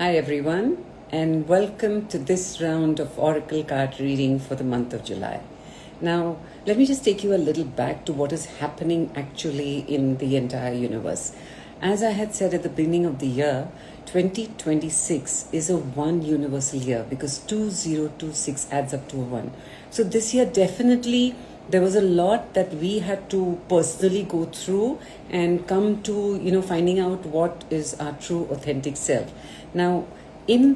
Hi everyone, and welcome to this round of Oracle card reading for the month of July. Now, let me just take you a little back to what is happening actually in the entire universe. As I had said at the beginning of the year, 2026 is a one universal year because 2026 adds up to a one. So this year definitely there was a lot that we had to personally go through and come to finding out what is our true authentic self. Now, in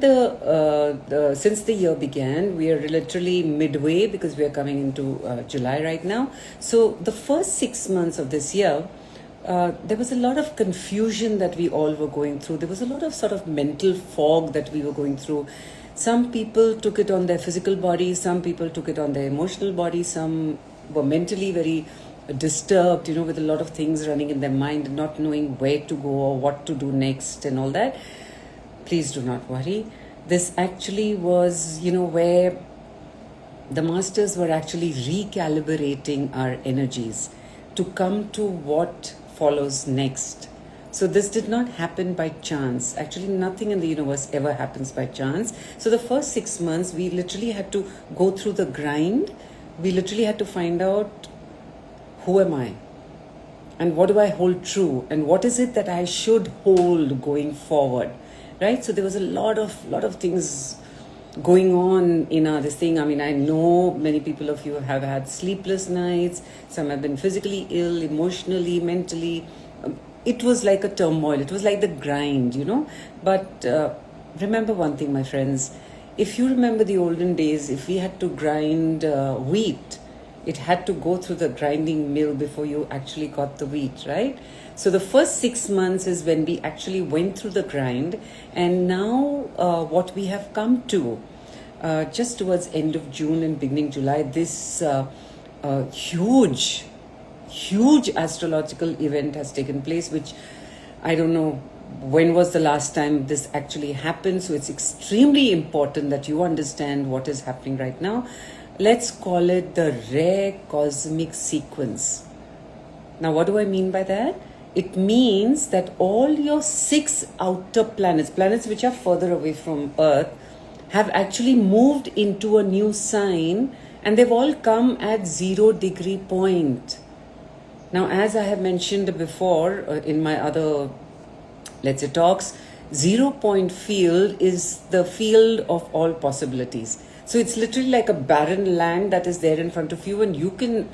since the year began, we are literally midway because we are coming into July right now. So the first 6 months of this year, there was a lot of confusion that we all were going through. There was a lot of sort of mental fog that we were going through. Some people took it on their physical body, some people took it on their emotional body, some were mentally very disturbed, with a lot of things running in their mind, not knowing where to go or what to do next and all that. Please do not worry. This actually was, where the masters were actually recalibrating our energies to come to what follows next. So this did not happen by chance. Actually, nothing in the universe ever happens by chance. So the first 6 months, we literally had to go through the grind. We literally had to find out, who am I? And what do I hold true? And what is it that I should hold going forward? Right? So there was a lot of things going on in this thing. I mean, I know many people of you have had sleepless nights. Some have been physically ill, emotionally, mentally. It was like a turmoil. It was like the grind, But remember one thing, my friends. If you remember the olden days, if we had to grind wheat, it had to go through the grinding mill before you actually got the wheat, right? So the first 6 months is when we actually went through the grind. And now what we have come to, just towards end of June and beginning July, this huge astrological event has taken place, which I don't know when was the last time this actually happened. So it's extremely important that you understand what is happening right now. Let's call it the rare cosmic sequence. Now, what do I mean by that? It means that all your 6 outer planets which are further away from Earth, have actually moved into a new sign, and they've all come at 0 degree point. Now, as I have mentioned before in my other, let's say, talks, 0 point field is the field of all possibilities. So it's literally like a barren land that is there in front of you, and you can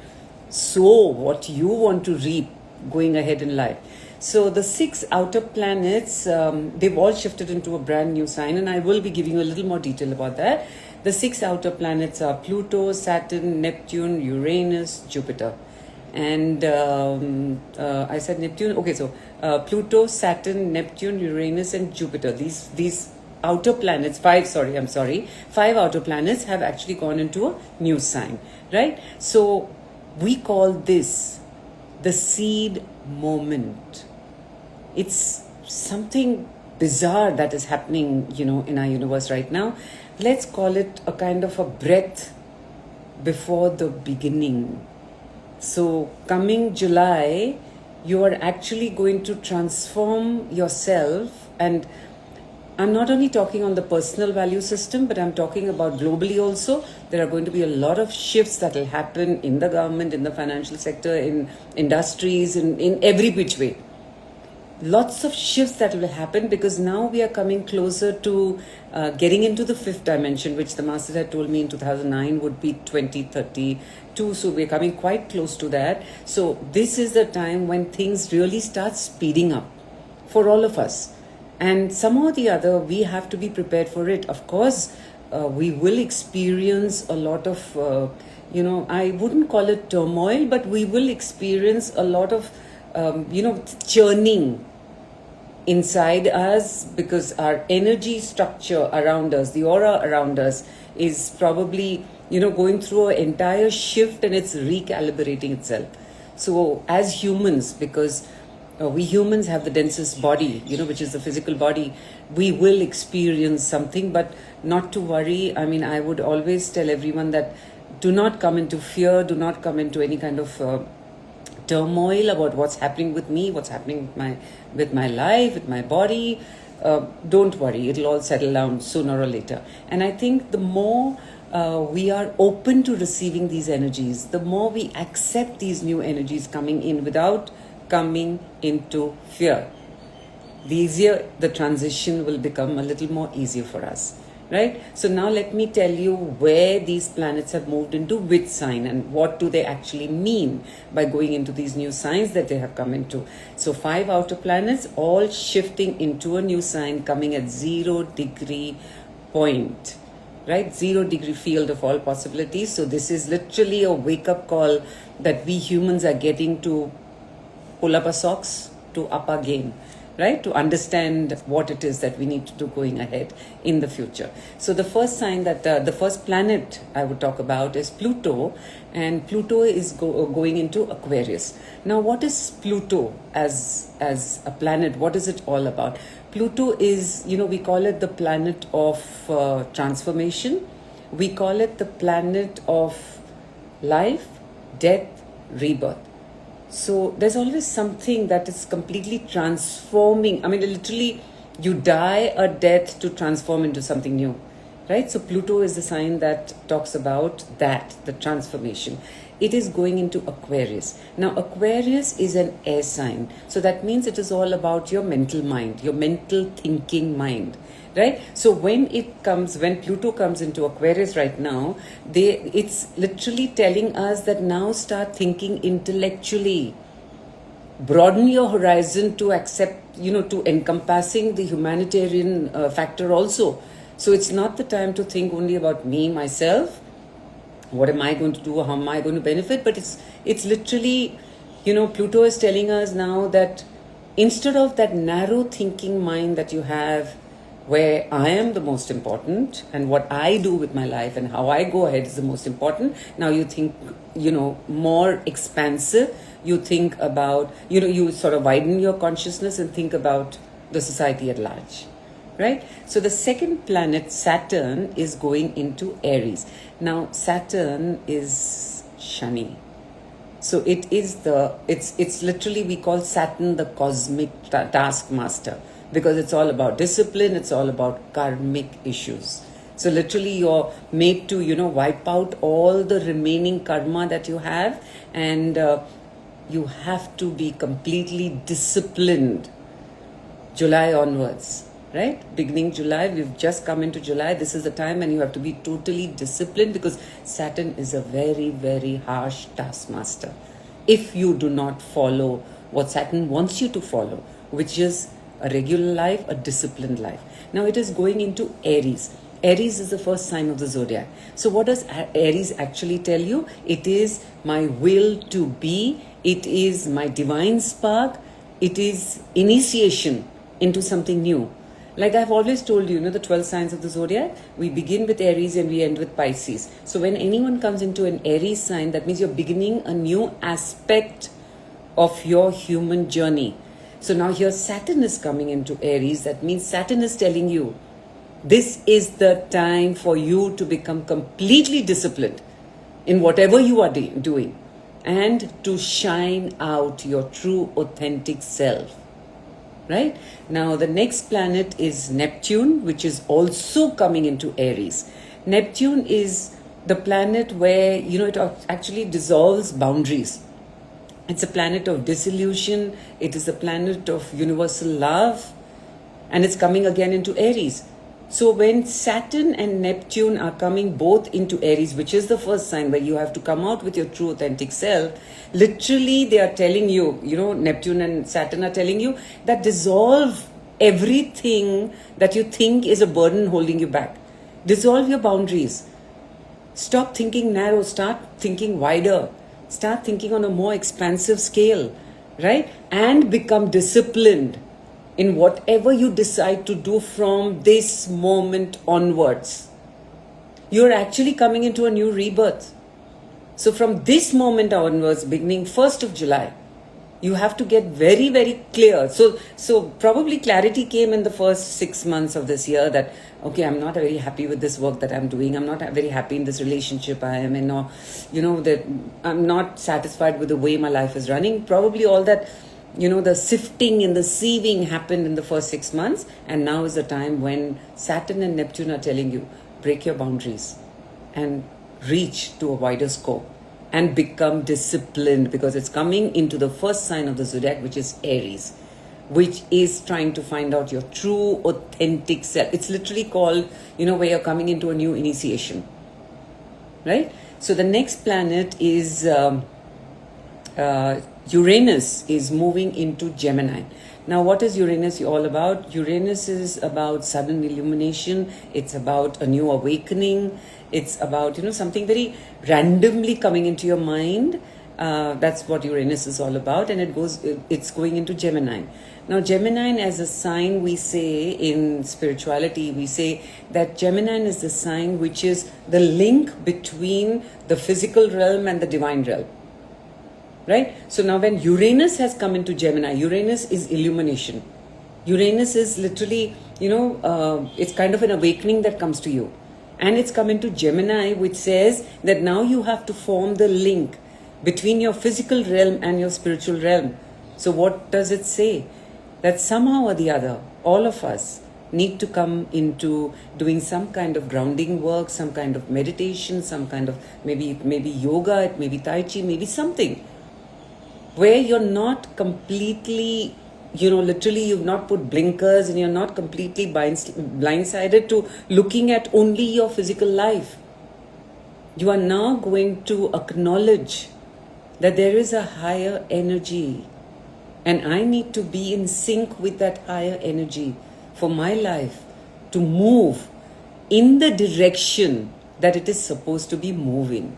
sow what you want to reap going ahead in life. So the 6 outer planets, they've all shifted into a brand new sign, and I will be giving you a little more detail about that. The 6 outer planets are Pluto, Saturn, Neptune, Uranus, Jupiter. And I said Neptune. Okay, so Pluto, Saturn, Neptune, Uranus, and Jupiter. These outer planets, 5 outer planets have actually gone into a new sign, right? So we call this the seed moment. It's something bizarre that is happening, in our universe right now. Let's call it a kind of a breath before the beginning. So coming July, you are actually going to transform yourself. And I'm not only talking on the personal value system, but I'm talking about globally also. There are going to be a lot of shifts that will happen in the government, in the financial sector, in industries, in every which way. Lots of shifts that will happen because now we are coming closer to getting into the 5th dimension, which the master had told me in 2009 would be 2032. So we're coming quite close to that. So this is the time when things really start speeding up for all of us. And somehow or the other, we have to be prepared for it. Of course, we will experience a lot of, I wouldn't call it turmoil, but we will experience a lot of, churning inside us, because our energy structure around us, the aura around us, is probably, going through an entire shift, and it's recalibrating itself. So as humans, because we humans have the densest body, which is the physical body, we will experience something, but not to worry. I mean, I would always tell everyone that do not come into fear, do not come into any kind of turmoil about what's happening with me, what's happening with my life, with my body. don't worry, it'll all settle down sooner or later. And I think the more we are open to receiving these energies, the more we accept these new energies coming in without coming into fear, the easier the transition will become a little more easier for us. Right? So now let me tell you where these planets have moved into which sign and what do they actually mean by going into these new signs that they have come into. So 5 outer planets all shifting into a new sign, coming at 0 degree point, right? 0 degree field of all possibilities. So this is literally a wake-up call that we humans are getting to pull up our socks, to up our game, right? To understand what it is that we need to do going ahead in the future. So the first sign that, the first planet I would talk about is Pluto, and Pluto is going into Aquarius. Now, what is Pluto as a planet? What is it all about? Pluto is, we call it the planet of transformation. We call it the planet of life, death, rebirth. So there's always something that is completely transforming. I mean, literally, you die a death to transform into something new, right? So Pluto is the sign that talks about that, the transformation. It is going into Aquarius. Now, Aquarius is an air sign. So that means it is all about your mental mind, your mental thinking mind. Right? So when Pluto comes into Aquarius right now, it's literally telling us that now start thinking intellectually. Broaden your horizon to accept, to encompassing the humanitarian factor also. So it's not the time to think only about me, myself. What am I going to do? How am I going to benefit? But it's literally, Pluto is telling us now that instead of that narrow thinking mind that you have, where I am the most important and what I do with my life and how I go ahead is the most important. Now you think, more expansive. You think about, you sort of widen your consciousness and think about the society at large, right? So the second planet, Saturn, is going into Aries. Now Saturn is Shani. So it's literally, we call Saturn the cosmic taskmaster. Because it's all about discipline, it's all about karmic issues. So literally you're made to, wipe out all the remaining karma that you have, and you have to be completely disciplined July onwards, right? Beginning July, we've just come into July. This is the time when you have to be totally disciplined because Saturn is a very, very harsh taskmaster. If you do not follow what Saturn wants you to follow, which is a regular life, a disciplined life. Now it is going into Aries. Aries is the first sign of the zodiac. So what does Aries actually tell you? It is my will to be. It is my divine spark. It is initiation into something new. Like I've always told you, the 12 signs of the zodiac, we begin with Aries and we end with Pisces. So when anyone comes into an Aries sign, that means you're beginning a new aspect of your human journey. So now here Saturn is coming into Aries. That means Saturn is telling you, this is the time for you to become completely disciplined in whatever you are doing and to shine out your true authentic self. Right? Now the next planet is Neptune, which is also coming into Aries. Neptune is the planet where, it actually dissolves boundaries. It's a planet of disillusion. It is a planet of universal love. And it's coming again into Aries. So when Saturn and Neptune are coming both into Aries, which is the first sign where you have to come out with your true authentic self, literally they are telling you, Neptune and Saturn are telling you that dissolve everything that you think is a burden holding you back. Dissolve your boundaries. Stop thinking narrow. Start thinking wider. Start thinking on a more expansive scale, right? And become disciplined in whatever you decide to do from this moment onwards. You're actually coming into a new rebirth. So from this moment onwards, beginning 1st of July, you have to get very, very clear. So probably clarity came in the first 6 months of this year that, okay, I'm not very happy with this work that I'm doing. I'm not very happy in this relationship I am in, or, that I'm not satisfied with the way my life is running. Probably all that the sifting and the sieving happened in the first 6 months, and now is the time when Saturn and Neptune are telling you, break your boundaries and reach to a wider scope and become disciplined, because it's coming into the first sign of the zodiac, which is Aries, which is trying to find out your true, authentic self. It's literally called, where you're coming into a new initiation, right? So the next planet is Uranus is moving into Gemini. Now, what is Uranus all about? Uranus is about sudden illumination. It's about a new awakening. It's about, something very randomly coming into your mind. That's what Uranus is all about. And it's going into Gemini. Now, Gemini as a sign, we say in spirituality, we say that Gemini is the sign which is the link between the physical realm and the divine realm. Right? So now when Uranus has come into Gemini, Uranus is illumination. Uranus is literally, it's kind of an awakening that comes to you. And it's come into Gemini, which says that now you have to form the link between your physical realm and your spiritual realm. So what does it say? That somehow or the other, all of us need to come into doing some kind of grounding work, some kind of meditation, some kind of maybe yoga, it may be Tai Chi, maybe something where you're not completely, literally you've not put blinkers and you're not completely blindsided to looking at only your physical life. You are now going to acknowledge that there is a higher energy, and I need to be in sync with that higher energy for my life to move in the direction that it is supposed to be moving.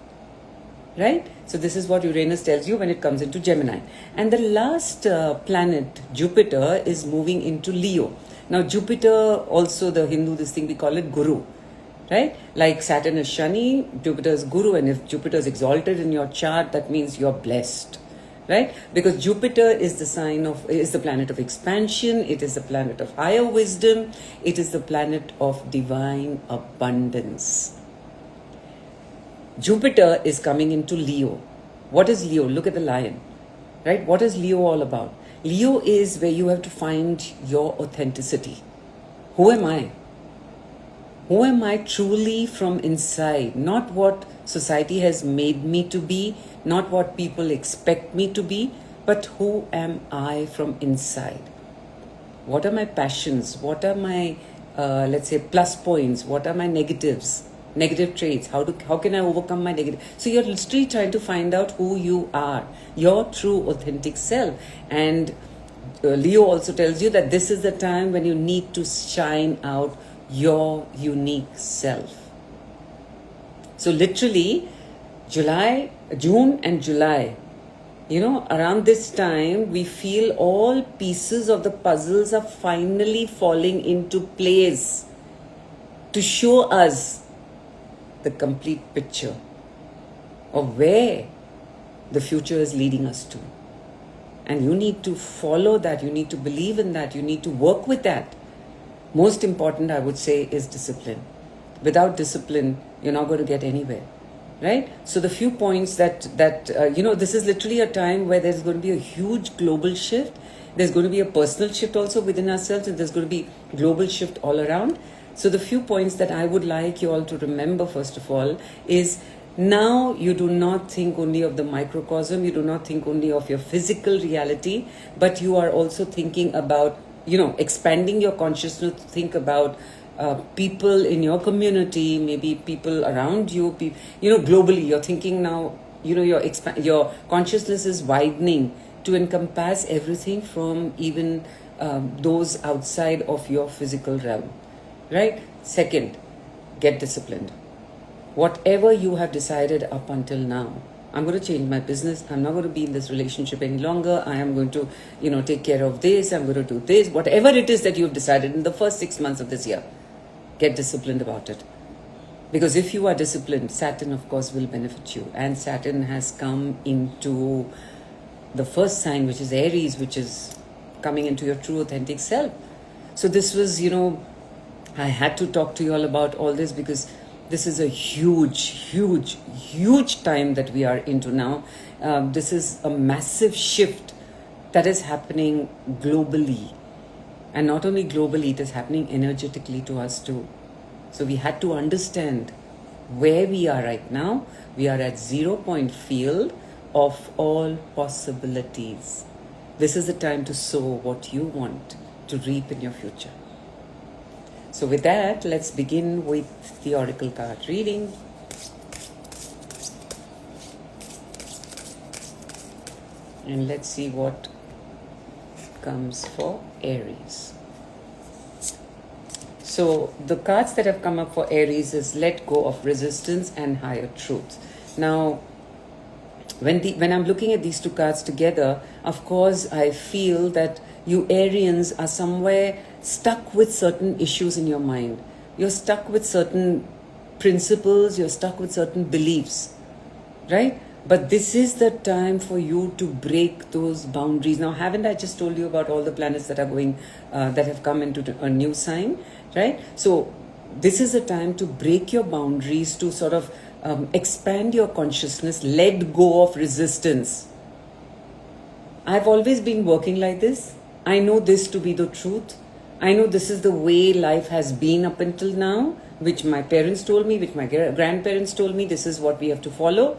Right? So this is what Uranus tells you when it comes into Gemini. And the last planet, Jupiter, is moving into Leo. Now Jupiter, also the Hindu, this thing we call it Guru. Right? Like Saturn is Shani, Jupiter is Guru, and if Jupiter is exalted in your chart, that means you're blessed. Right? Because Jupiter is the planet of expansion, it is the planet of higher wisdom, it is the planet of divine abundance. Jupiter is coming into Leo. What is Leo? Look at the lion. Right? What is Leo all about? Leo is where you have to find your authenticity. Who am I? Who am I truly from inside? Not what society has made me to be, not what people expect me to be, but who am I from inside? What are my passions? What are my, let's say, plus points? What are my negatives? Negative traits. How can I overcome my negative? So you're literally trying to find out who you are, your true authentic self. And Leo also tells you that this is the time when you need to shine out your unique self. So literally June and July, around this time we feel all pieces of the puzzles are finally falling into place to show us the complete picture of where the future is leading us to. And you need to follow that, you need to believe in that, you need to work with that. Most important, I would say, is discipline. Without discipline, you're not going to get anywhere, right? So the few points that this is literally a time where there's going to be a huge global shift. There's going to be a personal shift also within ourselves, and there's going to be global shift all around. So the few points that I would like you all to remember, first of all, is now you do not think only of the microcosm, you do not think only of your physical reality, but you are also thinking about, expanding your consciousness to think about people in your community, maybe people around you, globally. You're thinking now, your consciousness is widening to encompass everything from even those outside of your physical realm. Right? Second, get disciplined. Whatever you have decided up until now, I'm going to change my business. I'm not going to be in this relationship any longer. I am going to, take care of this. I'm going to do this. Whatever it is that you've decided in the first 6 months of this year, get disciplined about it. Because if you are disciplined, Saturn, of course, will benefit you. And Saturn has come into the first sign, which is Aries, which is coming into your true authentic self. So this was, I had to talk to you all about all this because this is a huge time that we are into now. This is a massive shift that is happening globally. And not only globally, it is happening energetically to us too. So we had to understand where we are right now. We are at 0 point field of all possibilities. This is the time to sow what you want to reap in your future. So with that, let's begin with the oracle card reading. And let's see what comes for Aries. So the cards that have come up for Aries is let go of resistance and higher truth. Now, when I'm looking at these two cards together, of course, I feel that you Arians are somewhere stuck with certain issues in your mind. You're stuck with certain principles, you're stuck with certain beliefs, right? But this is the time for you to break those boundaries. Now, haven't I just told you about all the planets that are going, that have come into a new sign, right? So this is a time to break your boundaries, to sort of expand your consciousness, let go of resistance. I've always been working like this. I know this to be the truth. I know this is the way life has been up until now, which my parents told me, which my grandparents told me, this is what we have to follow.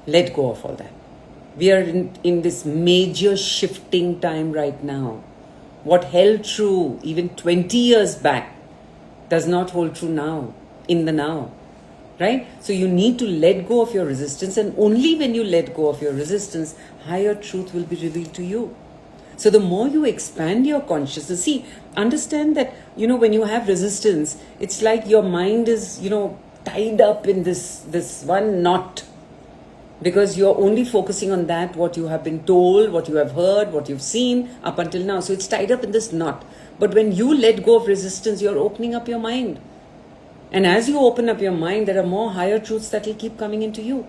Let go of all that. We are in this major shifting time right now. What held true even 20 years back does not hold true now, in the now. Right? So you need to let go of your resistance, and only when you let go of your resistance, higher truth will be revealed to you. So the more you expand your consciousness, see, understand that, when you have resistance, it's like your mind is, tied up in this one knot, because you're only focusing on that, what you have been told, what you have heard, what you've seen up until now. So it's tied up in this knot. But when you let go of resistance, you're opening up your mind. And as you open up your mind, there are more higher truths that will keep coming into you.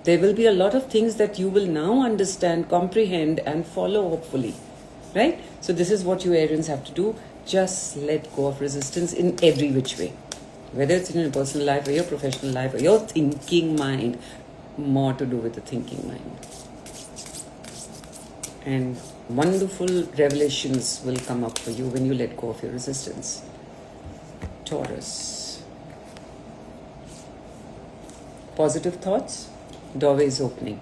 There will be a lot of things that you will now understand, comprehend, and follow, hopefully. Right? So this is what you Aries have to do. Just let go of resistance in every which way. Whether it's in your personal life or your professional life or your thinking mind. More to do with the thinking mind. And wonderful revelations will come up for you when you let go of your resistance. Taurus. Positive thoughts, doorways opening.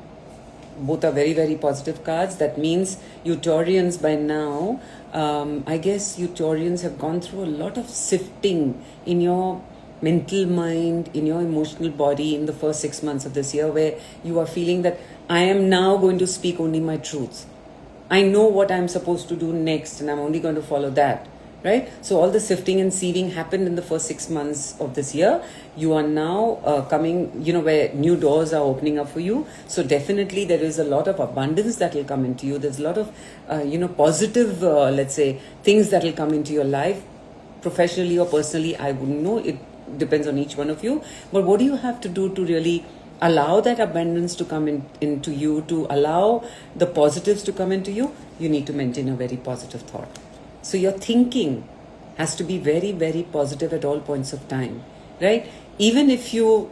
Both are very, very positive cards. That means you Taurians by now, I guess you Taurians have gone through a lot of sifting in your mental mind, in your emotional body in the first 6 months of this year, where you are feeling that I am now going to speak only my truth. I know what I'm supposed to do next, and I'm only going to follow that. Right? So all the sifting and sieving happened in the first 6 months of this year. You are now coming, where new doors are opening up for you. So definitely there is a lot of abundance that will come into you. There's a lot of, positive, let's say, things that will come into your life. Professionally or personally, I wouldn't know. It depends on each one of you. But what do you have to do to really allow that abundance to come into you, to allow the positives to come into you? You need to maintain a very positive thought. So your thinking has to be very, very positive at all points of time, right? Even if you,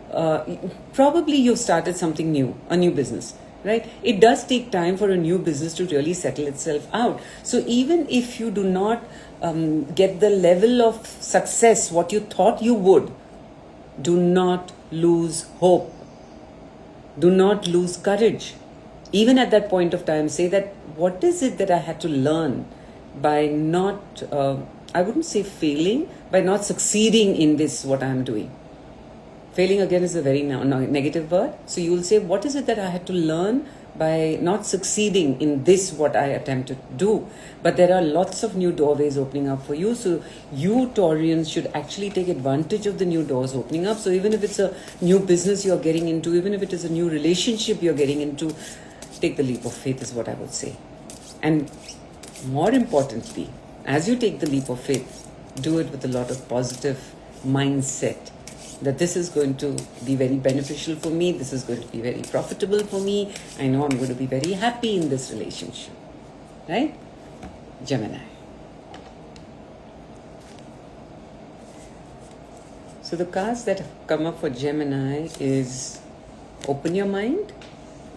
probably you've started something new, a new business, right? It does take time for a new business to really settle itself out. So even if you do not get the level of success, what you thought you would, do not lose hope. Do not lose courage. Even at that point of time, say that, what is it that I had to learn by not, I wouldn't say failing, by not succeeding in this, what I'm doing. Failing again is a very negative word. So you will say, what is it that I had to learn by not succeeding in this, what I attempted to do? But there are lots of new doorways opening up for you. So you Taurians should actually take advantage of the new doors opening up. So even if it's a new business you're getting into, even if it is a new relationship you're getting into, take the leap of faith is what I would say. And more importantly, as you take the leap of faith, do it with a lot of positive mindset, that this is going to be very beneficial for me, this is going to be very profitable for me, I know I'm going to be very happy in this relationship. Right? Gemini. So the cards that have come up for Gemini is open your mind,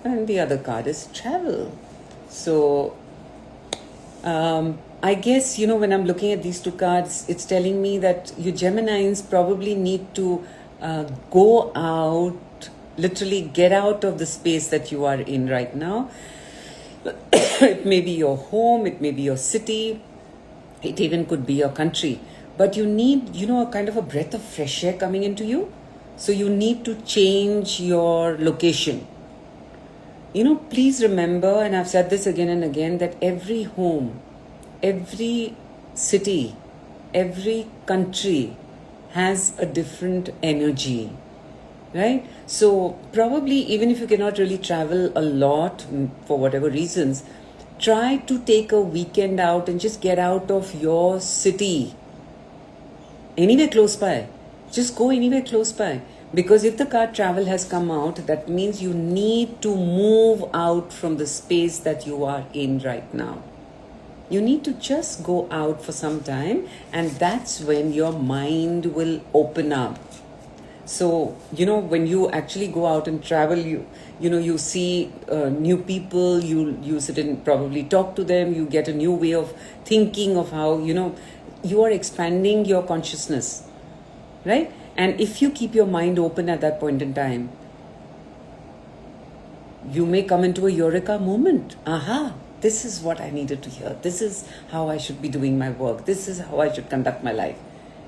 and the other card is travel. So I guess, when I'm looking at these two cards, it's telling me that you Geminis probably need to go out, literally get out of the space that you are in right now. It may be your home, it may be your city, it even could be your country. But you need, a kind of a breath of fresh air coming into you. So you need to change your location. Please remember, and I've said this again and again, that every home, every city, every country has a different energy, right? So probably even if you cannot really travel a lot for whatever reasons, try to take a weekend out and just get out of your city. Anywhere close by. Just go anywhere close by. Because if the card travel has come out, that means you need to move out from the space that you are in right now. You need to just go out for some time, and that's when your mind will open up. So, when you actually go out and travel, you see new people, you sit and probably talk to them, you get a new way of thinking of how, you are expanding your consciousness, right? And if you keep your mind open at that point in time, you may come into a eureka moment. Aha, this is what I needed to hear. This is how I should be doing my work. This is how I should conduct my life,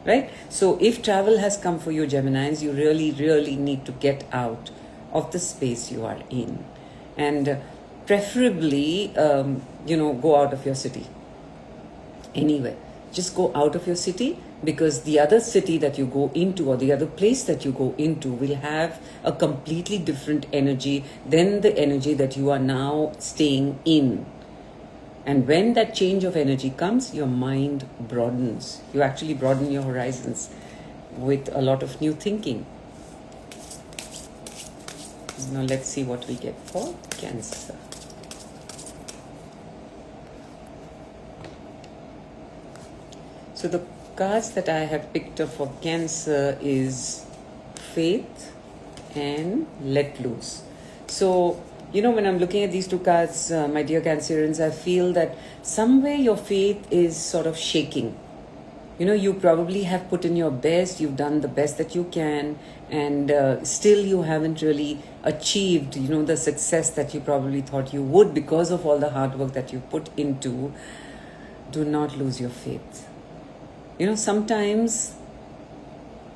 right? So if travel has come for you, Geminis, you really, really need to get out of the space you are in. And preferably, go out of your city. Anyway, just go out of your city, because the other city that you go into or the other place that you go into will have a completely different energy than the energy that you are now staying in. And when that change of energy comes, your mind broadens. You actually broaden your horizons with a lot of new thinking. Now let's see what we get for Cancer. So the cards that I have picked up for Cancer is Faith and Let Loose. So, when I'm looking at these two cards, my dear Cancerians, I feel that somewhere your faith is sort of shaking. You probably have put in your best, you've done the best that you can, and still you haven't really achieved, the success that you probably thought you would because of all the hard work that you put into. Do not lose your faith. Sometimes,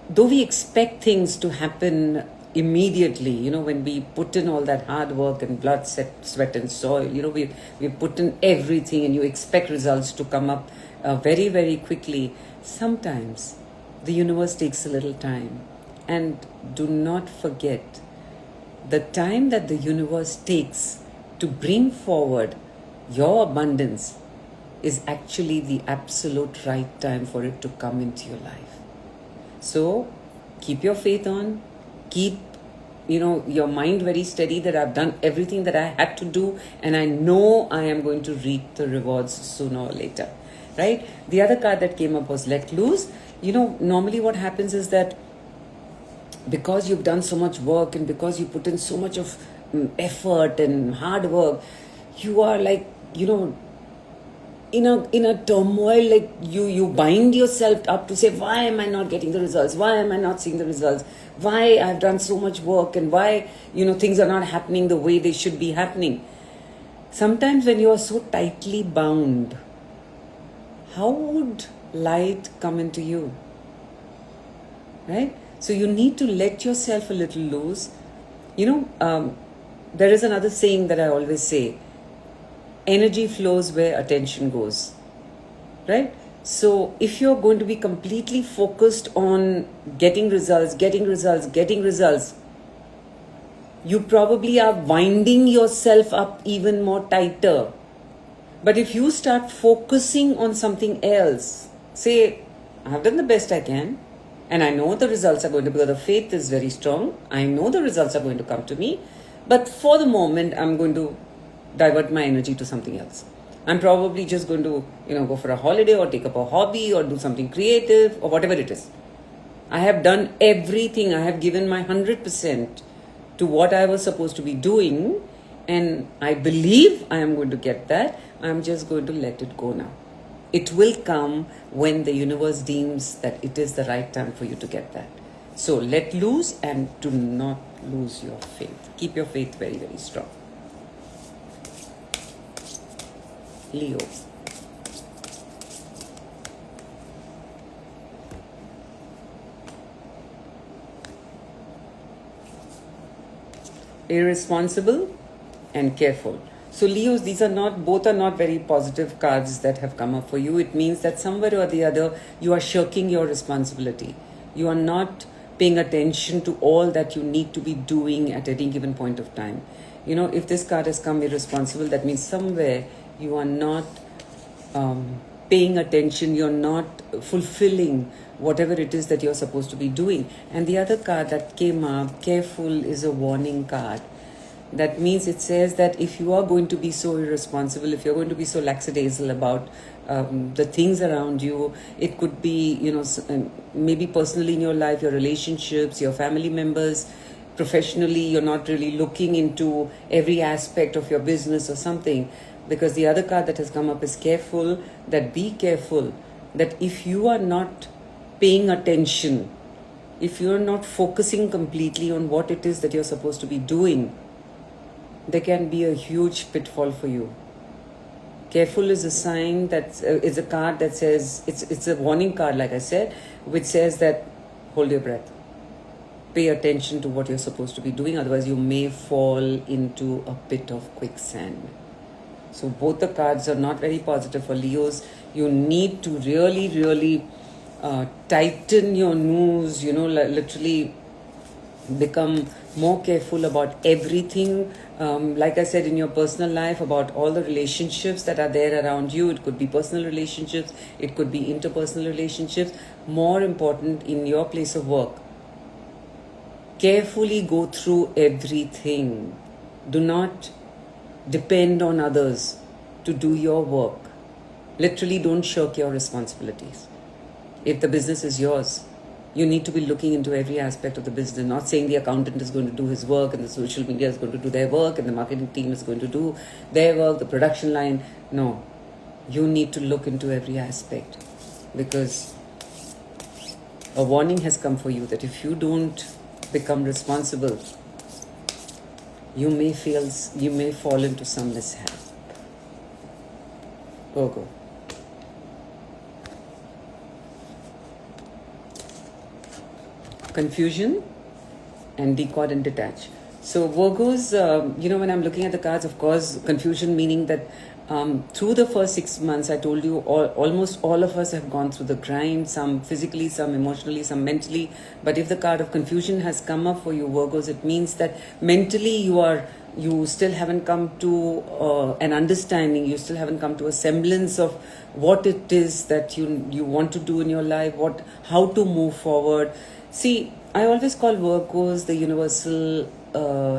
though we expect things to happen immediately, when we put in all that hard work and blood, sweat and soil, we put in everything and you expect results to come up very, very quickly. Sometimes the universe takes a little time. And do not forget, the time that the universe takes to bring forward your abundance is actually the absolute right time for it to come into your life. So keep your faith on, keep your mind very steady that I've done everything that I had to do, and I know I am going to reap the rewards sooner or later, right? The other card that came up was Let Loose. Normally what happens is that because you've done so much work and because you put in so much of effort and hard work, you are like, in a turmoil, like you bind yourself up to say, why am I not getting the results? Why am I not seeing the results? Why I've done so much work, and why, things are not happening the way they should be happening. Sometimes when you are so tightly bound, how would light come into you? Right? So you need to let yourself a little loose. There is another saying that I always say, energy flows where attention goes, right? So if you're going to be completely focused on getting results, you probably are winding yourself up even more tighter. But if you start focusing on something else, say, I've done the best I can, and I know the results are going to, because the faith is very strong, I know the results are going to come to me, but for the moment, I'm going to divert my energy to something else. I'm probably just going to, go for a holiday or take up a hobby or do something creative or whatever it is. I have done everything. I have given my 100% to what I was supposed to be doing, and I believe I am going to get that. I'm just going to let it go now. It will come when the universe deems that it is the right time for you to get that. So let loose and do not lose your faith. Keep your faith very, very strong. Leo. Irresponsible and careful. So Leos, both are not very positive cards that have come up for you. It means that somewhere or the other, you are shirking your responsibility. You are not paying attention to all that you need to be doing at any given point of time. If this card has come irresponsible, that means somewhere you are not paying attention, you're not fulfilling whatever it is that you're supposed to be doing. And the other card that came up, careful, is a warning card. That means it says that if you are going to be so irresponsible, if you're going to be so lackadaisical about the things around you, it could be, maybe personally in your life, your relationships, your family members, professionally, you're not really looking into every aspect of your business or something. Because the other card that has come up is careful, that be careful, that if you are not paying attention, if you're not focusing completely on what it is that you're supposed to be doing, there can be a huge pitfall for you. Careful is a sign that is a card that says, it's a warning card, like I said, which says that hold your breath. Pay attention to what you're supposed to be doing, otherwise you may fall into a pit of quicksand. So both the cards are not very positive for Leos. You need to really, really tighten your noose, literally become more careful about everything. Like I said, in your personal life, about all the relationships that are there around you. It could be personal relationships, it could be interpersonal relationships. More important, in your place of work, carefully go through everything. Do not depend on others to do your work. Literally, don't shirk your responsibilities. If the business is yours, you need to be looking into every aspect of the business. Not saying the accountant is going to do his work and the social media is going to do their work and the marketing team is going to do their work, the production line. No, you need to look into every aspect, because a warning has come for you that if you don't become responsible, you may fall into some mishap. Virgo. Confusion and decode and detach. So Virgos, when I'm looking at the cards, of course, confusion meaning that through the first 6 months, I told you, almost all of us have gone through the grind, some physically, some emotionally, some mentally. But if the card of confusion has come up for you, Virgos, it means that mentally you still haven't come to an understanding, you still haven't come to a semblance of what it is that you want to do in your life, how to move forward. See, I always call Virgos the universal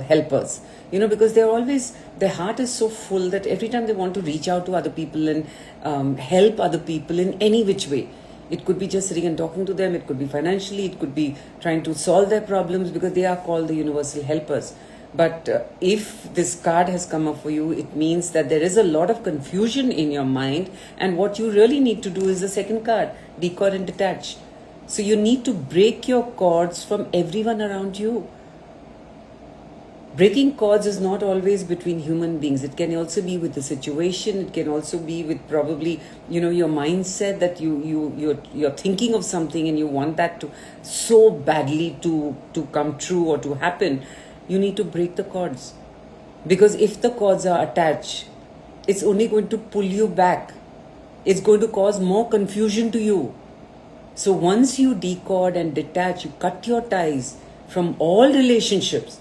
helpers, because their heart is so full that every time they want to reach out to other people and help other people in any which way. It could be just sitting and talking to them, it could be financially, it could be trying to solve their problems, because they are called the universal helpers. But if this card has come up for you, it means that there is a lot of confusion in your mind, and what you really need to do is the second card, decode and detach. So you need to break your cords from everyone around you. Breaking cords is not always between human beings. It can also be with the situation. It can also be with probably, your mindset that you're thinking of something and you want that to so badly to come true or to happen. You need to break the cords. Because if the cords are attached, it's only going to pull you back. It's going to cause more confusion to you. So once you decode and detach, you cut your ties from all relationships.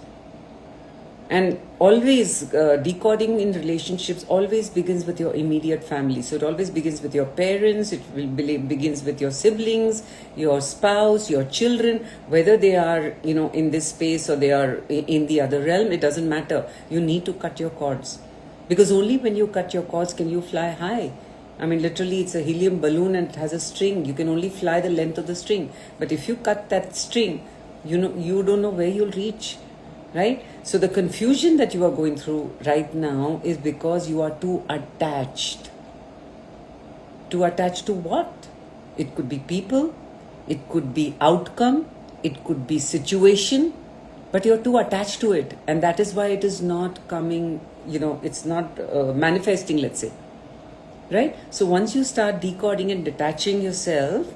And always, decoding in relationships always begins with your immediate family. So it always begins with your parents, begins with your siblings, your spouse, your children, whether they are, in this space or they are in the other realm, it doesn't matter. You need to cut your cords. Because only when you cut your cords can you fly high. I mean, literally, it's a helium balloon and it has a string. You can only fly the length of the string. But if you cut that string, you don't know where you'll reach. right? So the confusion that you are going through right now is because you are too attached. Too attached to what? It could be people, it could be outcome, it could be situation, but you're too attached to it, and that is why it is not coming, it's not manifesting, let's say, right? So once you start decoding and detaching yourself,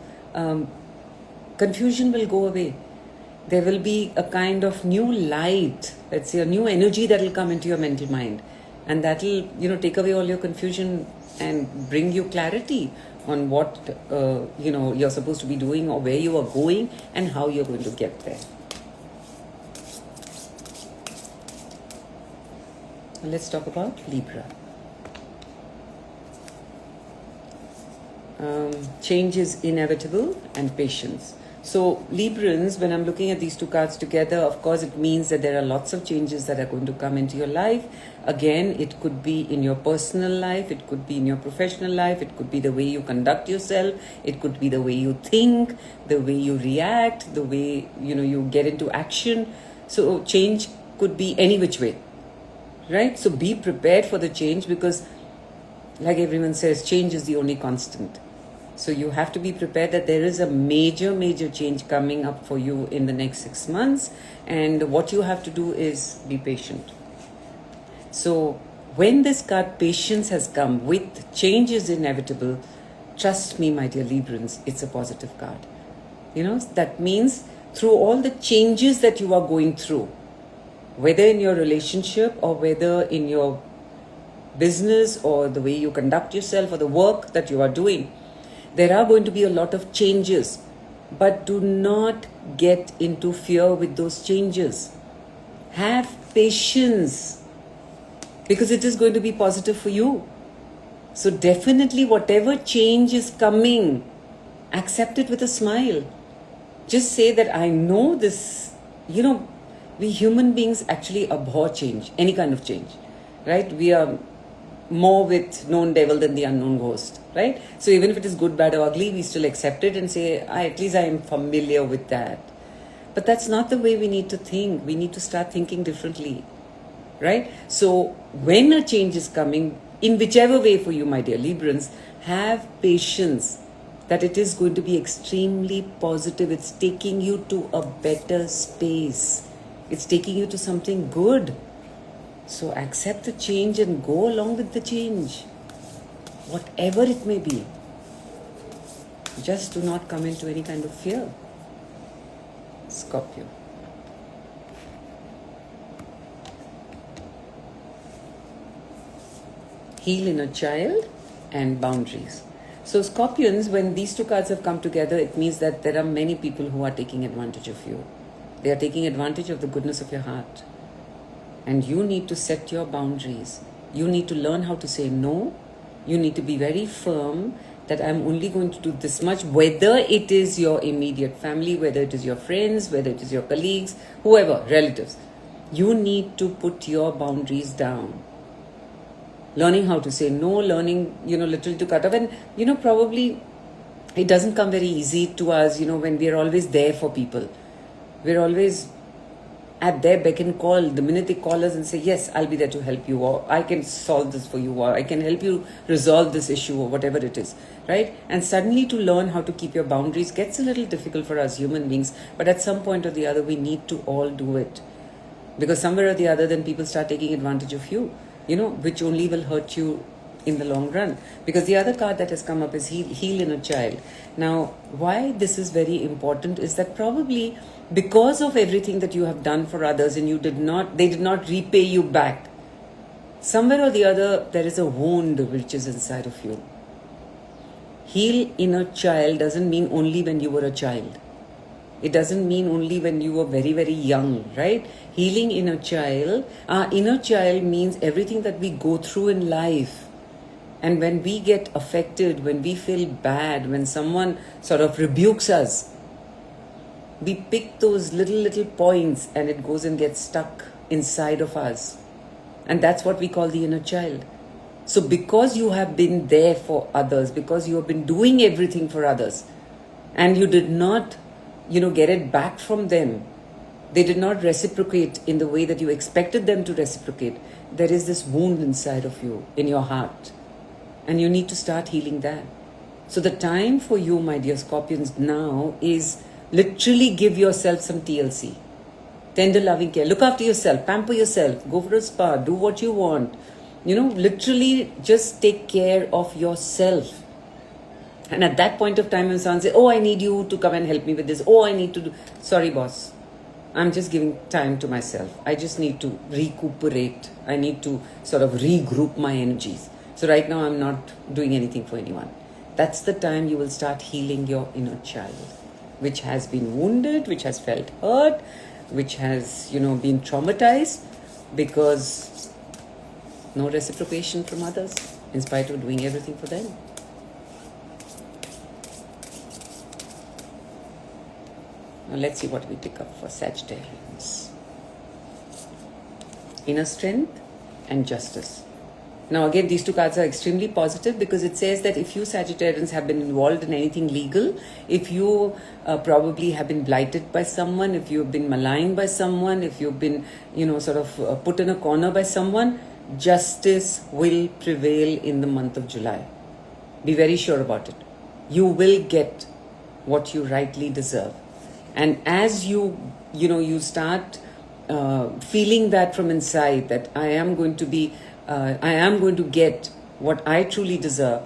confusion will go away. There will be a kind of new light, let's say a new energy that will come into your mental mind, and that will take away all your confusion and bring you clarity on what you're supposed to be doing, or where you are going and how you're going to get there. Let's talk about Libra. Change is inevitable and patience. So Librans, when I'm looking at these two cards together, of course it means that there are lots of changes that are going to come into your life. Again, it could be in your personal life, it could be in your professional life, it could be the way you conduct yourself, it could be the way you think, the way you react, the way you get into action. So change could be any which way, right? So be prepared for the change, because like everyone says, change is the only constant. So you have to be prepared that there is a major change coming up for you in the next 6 months. And what you have to do is be patient. So when this card patience has come with change is inevitable, trust me, my dear Librans, it's a positive card. That means through all the changes that you are going through, whether in your relationship or whether in your business or the way you conduct yourself or the work that you are doing, there are going to be a lot of changes, but do not get into fear with those changes. Have patience, because it is going to be positive for you. So definitely whatever change is coming, accept it with a smile. Just say that I know this, we human beings actually abhor change, any kind of change, right? We are more with known devil than the unknown ghost, right? So even if it is good, bad or ugly, we still accept it and say, at least I am familiar with that. But that's not the way we need to think. We need to start thinking differently, right? So when a change is coming, in whichever way for you, my dear Librans, have patience that it is going to be extremely positive. It's taking you to a better space. It's taking you to something good. So accept the change and go along with the change, whatever it may be. Just do not come into any kind of fear. Scorpio. Heal inner child and boundaries. So Scorpions, when these two cards have come together, it means that there are many people who are taking advantage of you. They are taking advantage of the goodness of your heart. And you need to set your boundaries. You need to learn how to say no. You need to be very firm that I'm only going to do this much, whether it is your immediate family, whether it is your friends, whether it is your colleagues, whoever, relatives. You need to put your boundaries down. Learning how to say no, learning, little to cut off. And, probably it doesn't come very easy to us, when we are always there for people. We're always at their beck and call. The minute they call us and say, yes, I'll be there to help you, or I can solve this for you, or I can help you resolve this issue, or whatever it is, right? And suddenly to learn how to keep your boundaries gets a little difficult for us human beings, but at some point or the other, we need to all do it. Because somewhere or the other, then people start taking advantage of you, which only will hurt you in the long run. Because the other card that has come up is heal inner child. Now, why this is very important is that probably because of everything that you have done for others and they did not repay you back, somewhere or the other, there is a wound which is inside of you. Heal inner child doesn't mean only when you were a child. It doesn't mean only when you were very, very young, right? Healing inner child. Inner child means everything that we go through in life. And when we get affected, when we feel bad, when someone sort of rebukes us, we pick those little points and it goes and gets stuck inside of us. And that's what we call the inner child. So because you have been there for others, because you have been doing everything for others, and you did not, get it back from them, They did not reciprocate in the way that you expected them to reciprocate. There is this wound inside of you, in your heart. And you need to start healing that. So the time for you, my dear Scorpions, now is literally give yourself some TLC. Tender loving care. Look after yourself. Pamper yourself. Go for a spa. Do what you want. Literally just take care of yourself. And at that point of time, when someone says, oh, I need you to come and help me with this. Oh, I need to do... Sorry, boss. I'm just giving time to myself. I just need to recuperate. I need to sort of regroup my energies. So right now, I'm not doing anything for anyone. That's the time you will start healing your inner child, which has been wounded, which has felt hurt, which has, been traumatized because no reciprocation from others, in spite of doing everything for them. Now let's see what we pick up for Sagittarians. Inner strength and justice. Now again, these two cards are extremely positive because it says that if you Sagittarians have been involved in anything legal, if you probably have been blighted by someone, if you've been maligned by someone, if you've been, put in a corner by someone, justice will prevail in the month of July. Be very sure about it. You will get what you rightly deserve. And as you start feeling that from inside, that I am going to get what I truly deserve,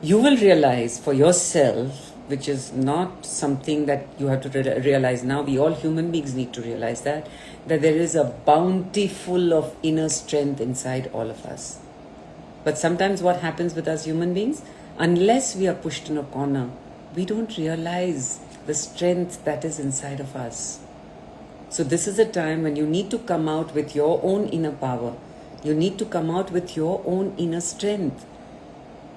you will realize for yourself, which is not something that you have to realize now. We all human beings need to realize that there is a bounty full of inner strength inside all of us. But sometimes what happens with us human beings, unless we are pushed in a corner, we don't realize the strength that is inside of us. So this is a time when you need to come out with your own inner power. You need to come out with your own inner strength.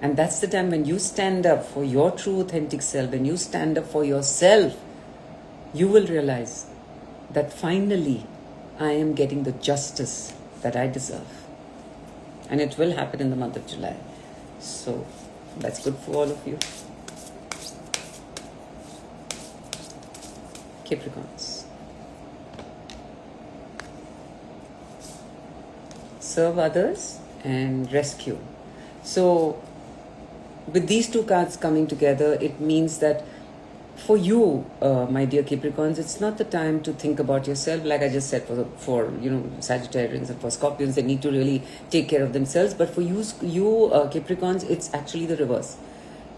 And that's the time when you stand up for your true authentic self, when you stand up for yourself, you will realize that finally I am getting the justice that I deserve. And it will happen in the month of July. So that's good for all of you. Capricorns. Serve others and rescue. So with these two cards coming together, it means that for you, my dear Capricorns, it's not the time to think about yourself. Like I just said, for Sagittarians and for Scorpions, they need to really take care of themselves. But for you Capricorns, it's actually the reverse.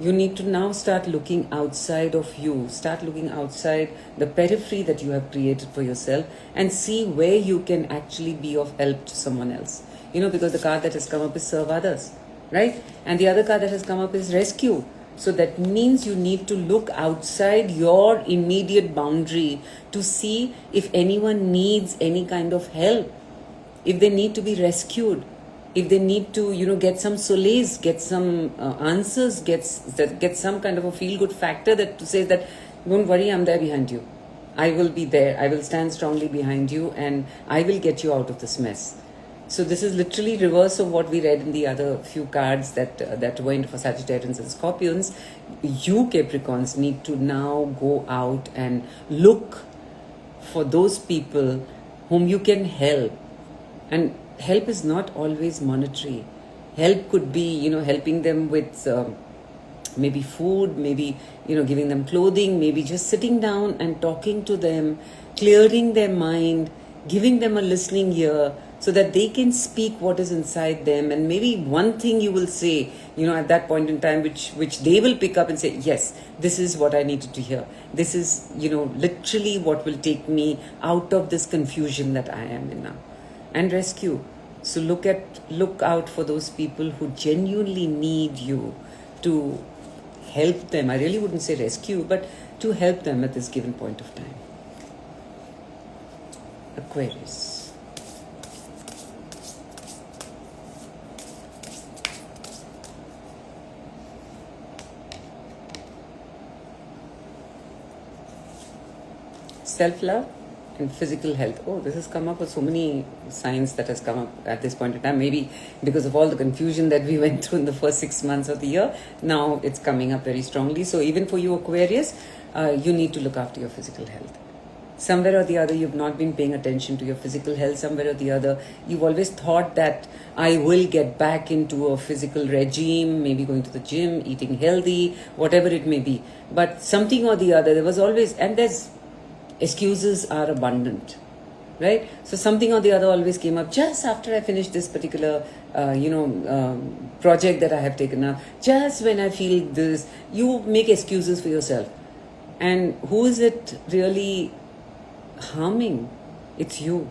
You need to now start looking outside of you. Start looking outside the periphery that you have created for yourself and see where you can actually be of help to someone else. Because the card that has come up is serve others, right? And the other card that has come up is rescue. So that means you need to look outside your immediate boundary to see if anyone needs any kind of help, if they need to be rescued, if they need to, get some solace, get some answers, get some kind of a feel-good factor that to say that, don't worry, I'm there behind you. I will be there. I will stand strongly behind you and I will get you out of this mess. So this is literally reverse of what we read in the other few cards that went for Sagittarians and Scorpions. You Capricorns need to now go out and look for those people whom you can help. And help is not always monetary. Help could be, helping them with maybe food, maybe, giving them clothing, maybe just sitting down and talking to them, clearing their mind, giving them a listening ear so that they can speak what is inside them. And maybe one thing you will say, at that point in time, which they will pick up and say, yes, this is what I needed to hear. This is, literally what will take me out of this confusion that I am in now. And rescue. So look out for those people who genuinely need you to help them. I really wouldn't say rescue, but to help them at this given point of time. Aquarius. Self-love and physical health. Oh, this has come up with so many signs that has come up at this point in time. Maybe because of all the confusion that we went through in the first 6 months of the year, now it's coming up very strongly. So even for you Aquarius, you need to look after your physical health. Somewhere or the other, you've not been paying attention to your physical health. Somewhere or the other, you've always thought that I will get back into a physical regime, maybe going to the gym, eating healthy, whatever it may be. But something or the other, there was always, and there's excuses are abundant, right? So something or the other always came up just after I finished this particular, project that I have taken up. Just when I feel this, you make excuses for yourself. And who is it really harming? It's you,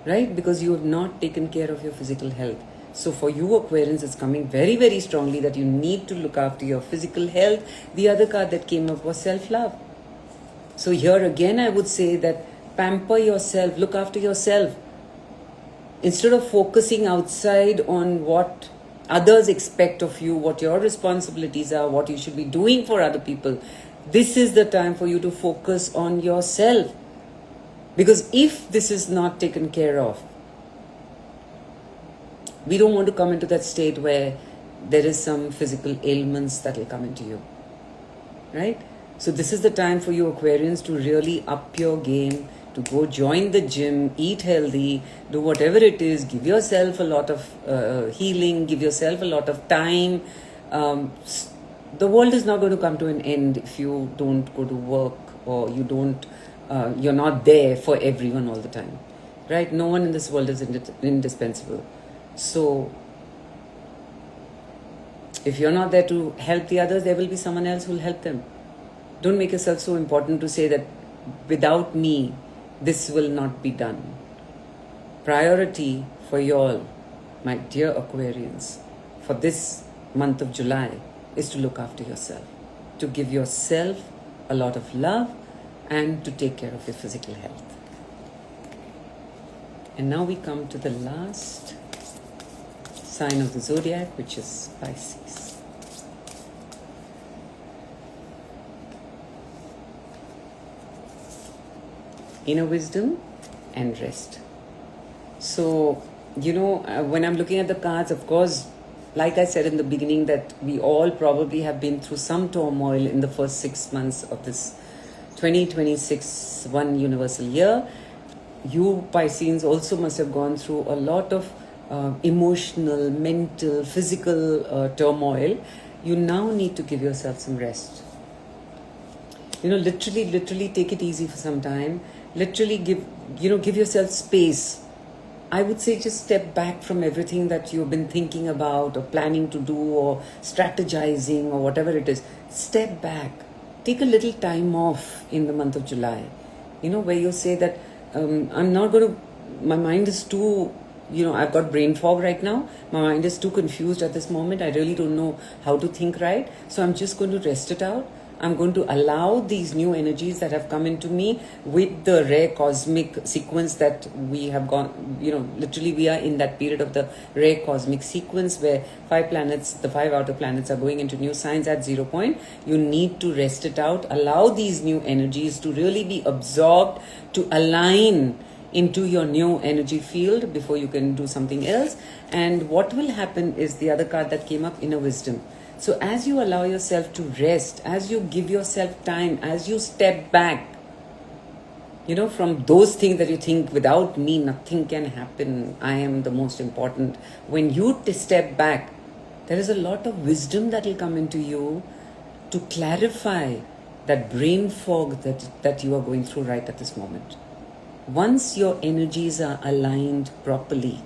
right? Because you have not taken care of your physical health. So for you Aquarians, it's coming very, very strongly that you need to look after your physical health. The other card that came up was self-love. So here again, I would say that pamper yourself, look after yourself. Instead of focusing outside on what others expect of you, what your responsibilities are, what you should be doing for other people, this is the time for you to focus on yourself. Because if this is not taken care of, we don't want to come into that state where there is some physical ailments that will come into you, right? So this is the time for you Aquarians to really up your game, to go join the gym, eat healthy, do whatever it is, give yourself a lot of healing, give yourself a lot of time. The world is not going to come to an end if you don't go to work or you're not there for everyone all the time, right? No one in this world is indispensable. So if you're not there to help the others, there will be someone else who will help them. Don't make yourself so important to say that without me, this will not be done. Priority for you all, my dear Aquarians, for this month of July is to look after yourself, to give yourself a lot of love and to take care of your physical health. And now we come to the last sign of the zodiac, which is Pisces. Inner wisdom and rest. So, when I'm looking at the cards, of course, like I said in the beginning, that we all probably have been through some turmoil in the first 6 months of this 2026 one universal year. You Pisceans also must have gone through a lot of emotional, mental, physical turmoil. You now need to give yourself some rest. Literally take it easy for some time. Literally give yourself space. I would say just step back from everything that you've been thinking about or planning to do or strategizing or whatever it is. Step back. Take a little time off in the month of July. Where you say that I'm not going to, my mind is too, I've got brain fog right now. My mind is too confused at this moment. I really don't know how to think right. So I'm just going to rest it out. I'm going to allow these new energies that have come into me with the rare cosmic sequence that we have gone, literally we are in that period of the rare cosmic sequence where 5 planets, the 5 outer planets are going into new signs at 0 point. You need to rest it out. Allow these new energies to really be absorbed, to align into your new energy field before you can do something else. And what will happen is the other card that came up, inner wisdom. So as you allow yourself to rest, as you give yourself time, as you step back, from those things that you think, without me, nothing can happen, I am the most important. When you step back, there is a lot of wisdom that will come into you to clarify that brain fog that you are going through right at this moment. Once your energies are aligned properly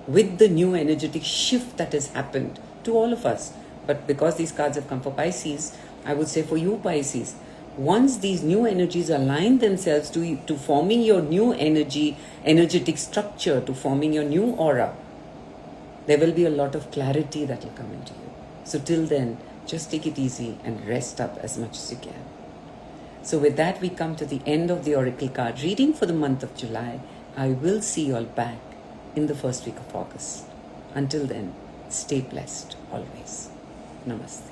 with the new energetic shift that has happened to all of us, but because these cards have come for Pisces, I would say for you Pisces, once these new energies align themselves to forming your new energetic structure, to forming your new aura, there will be a lot of clarity that will come into you. So till then, just take it easy and rest up as much as you can. So with that, we come to the end of the Oracle card reading for the month of July. I will see you all back in the first week of August. Until then, stay blessed always. Namaste.